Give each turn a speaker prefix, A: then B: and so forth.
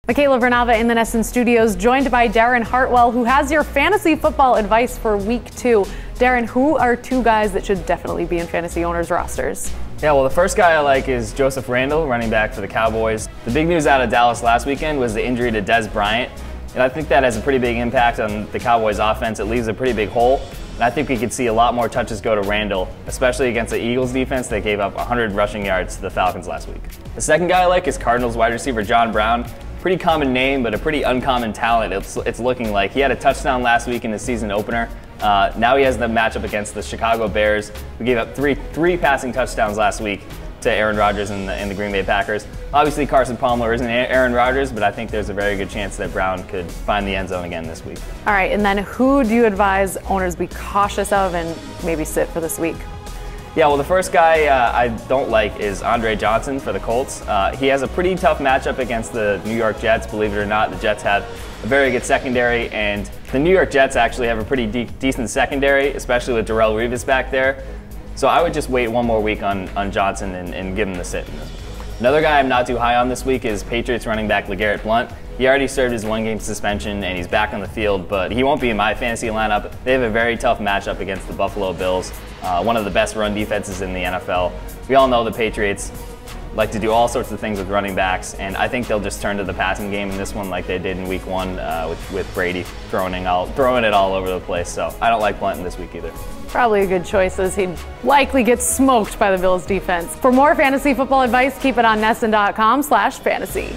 A: Michaela Vernava in the Nesson studios, joined by Darren Hartwell, who has your fantasy football advice for week 2. Darren, who are 2 guys that should definitely be in fantasy owners' rosters?
B: Yeah, well, the first guy I like is Joseph Randle, running back for the Cowboys. The big news out of Dallas last weekend was the injury to Dez Bryant, and I think that has a pretty big impact on the Cowboys' offense. It leaves a pretty big hole, and I think we could see a lot more touches go to Randle, especially against the Eagles defense that gave up 100 rushing yards to the Falcons last week. The second guy I like is Cardinals wide receiver John Brown. Pretty common name, but a pretty uncommon talent, it's looking like. He had a touchdown last week in the season opener. Now he has the matchup against the Chicago Bears, who gave up three passing touchdowns last week to Aaron Rodgers and the Green Bay Packers. Obviously, Carson Palmer isn't Aaron Rodgers, but I think there's a very good chance that Brown could find the end zone again this week.
A: All right, and then who do you advise owners be cautious of and maybe sit for this week?
B: Yeah, well, the first guy I don't like is Andre Johnson for the Colts. He has a pretty tough matchup against the New York Jets. Believe it or not, the Jets have a very good secondary, and the New York Jets actually have a pretty decent secondary, especially with Darrelle Revis back there. So I would just wait one more week on Johnson and give him the sit in this one. Another guy I'm not too high on this week is Patriots running back LeGarrette Blount. He already served his 1-game suspension and he's back on the field, but he won't be in my fantasy lineup. They have a very tough matchup against the Buffalo Bills, one of the best run defenses in the NFL. We all know the Patriots like to do all sorts of things with running backs, and I think they'll just turn to the passing game in this one like they did in week 1 with Brady throwing it all over the place. So I don't like Blount this week either.
A: Probably a good choice, as he'd likely get smoked by the Bills defense. For more fantasy football advice, keep it on Nesson.com/fantasy.